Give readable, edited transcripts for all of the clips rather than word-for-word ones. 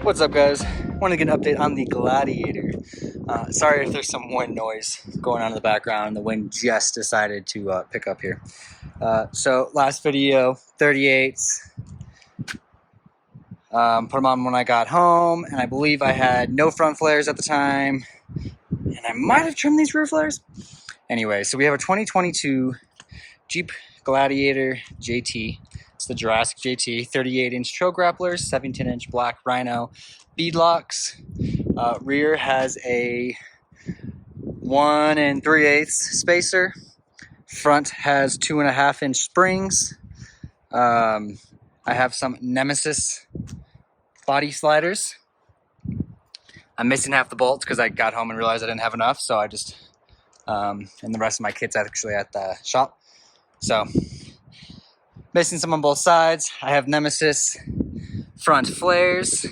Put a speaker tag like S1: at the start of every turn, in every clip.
S1: What's up, guys? Want to get an update on the Gladiator. Sorry if there's some wind noise going on in the background. The wind just decided to pick up here. So last video, 38s. Put them on when I got home, and I believe I had no front flares at the time, and I might have trimmed these rear flares. Anyway, so we have a 2022 Jeep Gladiator JT. It's the Jurassic JT, 38-inch trail grapplers, 17-inch black Rhino beadlocks. Rear has a 1 3/8 spacer. Front has 2.5-inch springs. I have some Nemesis body sliders. I'm missing half the bolts because I got home and realized I didn't have enough, so I just, and the rest of my kit's actually at the shop. So, missing some on both sides. I have Nemesis front flares.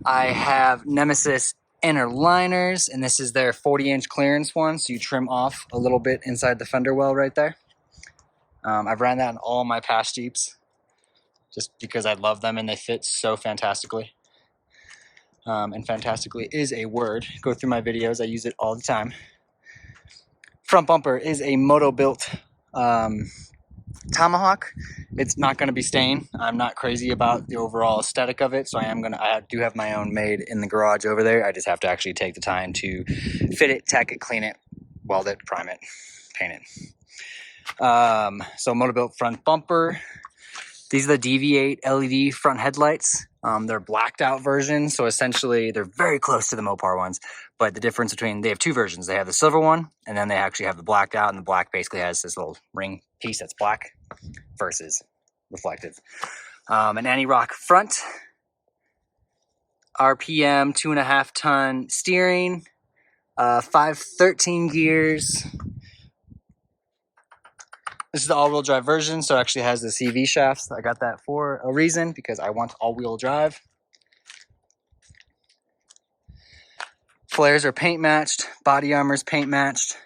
S1: I have Nemesis inner liners, and this is their 40-inch clearance one, so you trim off a little bit inside the fender well right there. I've ran that in all my past Jeeps just because I love them and they fit so fantastically. And fantastically is a word. Go through my videos, I use it all the time. Front bumper is a moto-built Tomahawk. It's not going to be stained. I'm not crazy about the overall aesthetic of it, so I do have my own made in the garage over there. I just have to actually take the time to fit it, tack it, clean it, weld it, prime it, paint it. So moto-built front bumper. These are the DV8 LED front headlights. They're blacked out versions, so essentially they're very close to the Mopar ones, but the difference between, they have two versions. They have the silver one, and then they actually have the blacked out, and the black basically has this little ring piece that's black versus reflective. An anti-rock front, RPM 2.5 ton steering, 513 gears. This is the all-wheel drive version, so it actually has the CV shafts. I got that for a reason, because I want all-wheel drive. Flares are paint matched. Body armor is paint matched.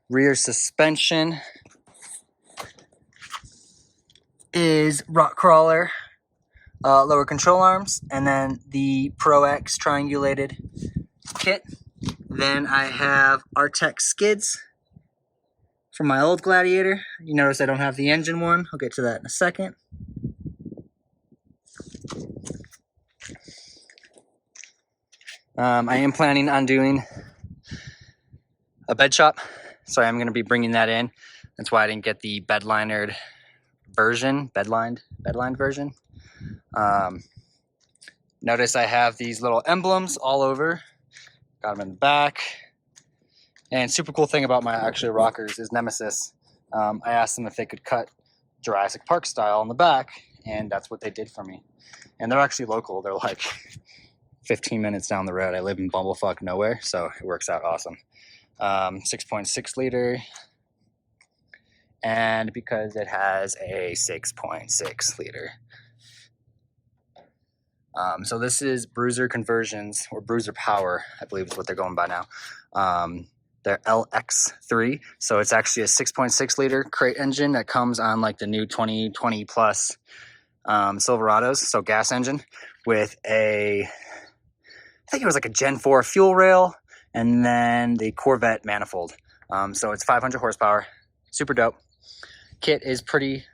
S1: Rear suspension is rock crawler, lower control arms, and then the Pro X triangulated kit. Then I have Artec skids from my old Gladiator. You notice I don't have the engine one. I'll get to that in a second. I am planning on doing a bed shop, so I am going to be bringing that in. That's why I didn't get the bedlinered version, bedlined version. Notice I have these little emblems all over. Got them in the back. And super cool thing about my actual rockers is Nemesis. I asked them if they could cut Jurassic Park style on the back, and that's what they did for me. And they're actually local. They're like 15 minutes down the road. I live in bumblefuck nowhere, so it works out awesome. 6.6 liter. And because it has a 6.6 liter. So this is Bruiser conversions, or Bruiser Power, I believe is what they're going by now. They're LX3, so it's actually a 6.6 liter crate engine that comes on like the new 2020 plus Silverados, so gas engine with a, I think it was like a Gen 4 fuel rail, and then the Corvette manifold. So it's 500 horsepower, super dope. Kit is pretty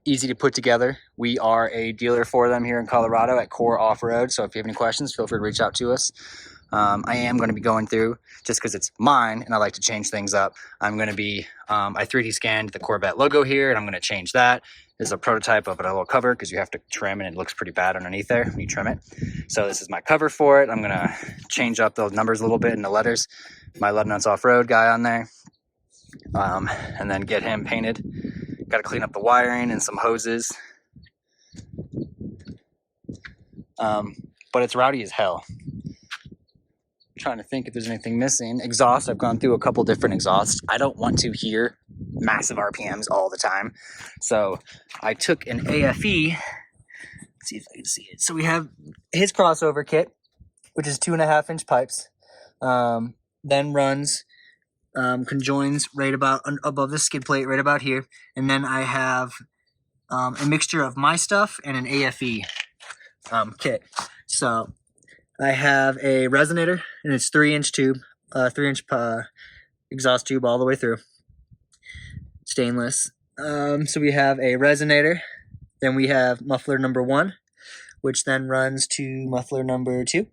S1: easy to put together. We are a dealer for them here in Colorado at Core Off-Road, so if you have any questions, feel free to reach out to us. I am going to be going through, just because it's mine and I like to change things up, I'm going to be, I 3D scanned the Corvette logo here, and I'm going to change that. This is a prototype of a little cover, because you have to trim and it looks pretty bad underneath there when you trim it. So this is my cover for it. I'm going to change up those numbers a little bit in the letters. My Lud Nuts Off-Road guy on there. And then get him painted. Got to clean up the wiring and some hoses. But it's rowdy as hell. Trying to think if there's anything missing. Exhaust, I've gone through a couple different exhausts. I don't want to hear massive RPMs all the time, so I took an AFE. Let's see if I can see it. So we have his crossover kit, which is 2.5-inch pipes, then runs, conjoins right about above the skid plate right about here, and then I have a mixture of my stuff and an AFE kit. So I have a resonator, and it's 3-inch tube, 3-inch exhaust tube all the way through, stainless. So we have a resonator, then we have muffler number 1, which then runs to muffler number 2,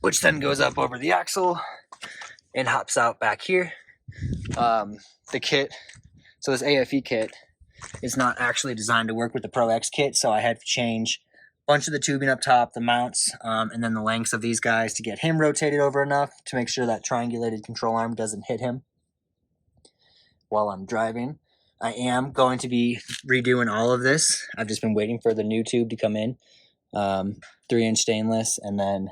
S1: which then goes up over the axle and hops out back here. The kit, so this AFE kit is not actually designed to work with the Pro X kit, so I had to change a bunch of the tubing up top, the mounts, and then the lengths of these guys to get him rotated over enough to make sure that triangulated control arm doesn't hit him while I'm driving. I am going to be redoing all of this. I've just been waiting for the new tube to come in, 3-inch stainless, and then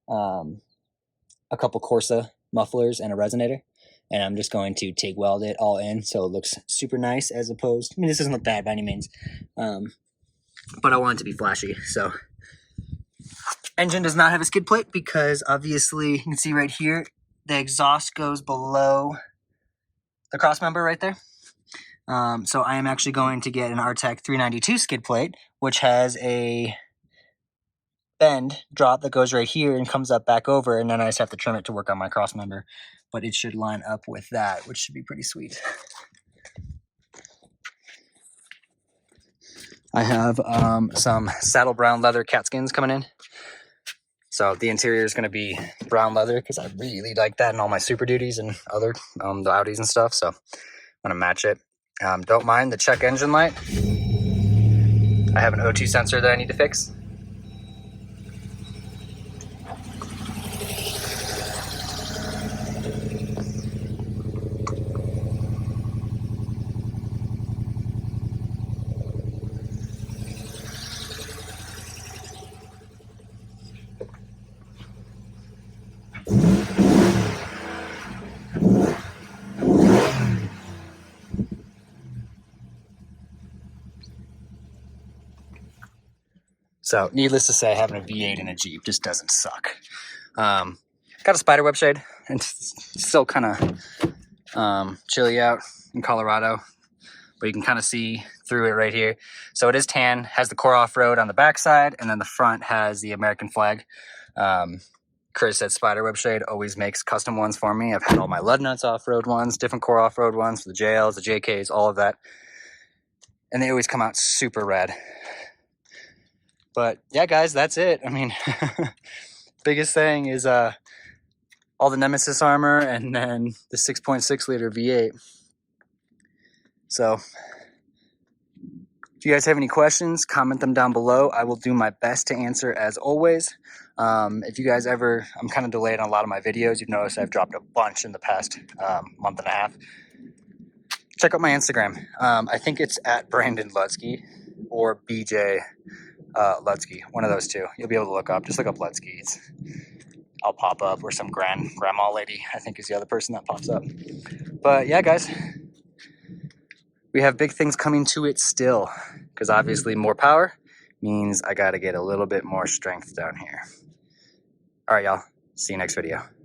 S1: a couple Corsa mufflers and a resonator. And I'm just going to TIG weld it all in so it looks super nice, as opposed, I mean, this doesn't look bad by any means, but I want it to be flashy. So engine does not have a skid plate because obviously you can see right here, the exhaust goes below the cross member right there. So I am actually going to get an Artec 392 skid plate, which has a bend drop that goes right here and comes up back over, and then I just have to trim it to work on my cross member. But it should line up with that, which should be pretty sweet. I have some saddle brown leather cat skins coming in. So the interior is going to be brown leather because I really like that in all my Super Duties and other the Audis and stuff. So I'm going to match it. Don't mind the check engine light. I have an O2 sensor that I need to fix. So, needless to say, having a V8 in a Jeep just doesn't suck. Got a spider web shade, and it's still kind of chilly out in Colorado, but you can kind of see through it right here. So it is tan, has the Core Off-Road on the backside, and then the front has the American flag. Chris at Spider Web Shade always makes custom ones for me. I've had all my Lud Nuts off-road ones, different Core Off-Road ones for the JLs, the JKs, all of that. And they always come out super rad. But yeah, guys, that's it. I mean, biggest thing is all the Nemesis armor and then the 6.6 liter V8. So if you guys have any questions, comment them down below. I will do my best to answer as always. If you guys ever, I'm kind of delayed on a lot of my videos. You've noticed I've dropped a bunch in the past month and a half. Check out my Instagram. I think it's at Brandon Lutsky or BJ Lutsky, one of those two. You'll be able to look up. Just look up Lutsky. I'll pop up, or some grandma lady, I think, is the other person that pops up. But yeah, guys, we have big things coming to it still, because obviously more power means I got to get a little bit more strength down here. All right, y'all. See you next video.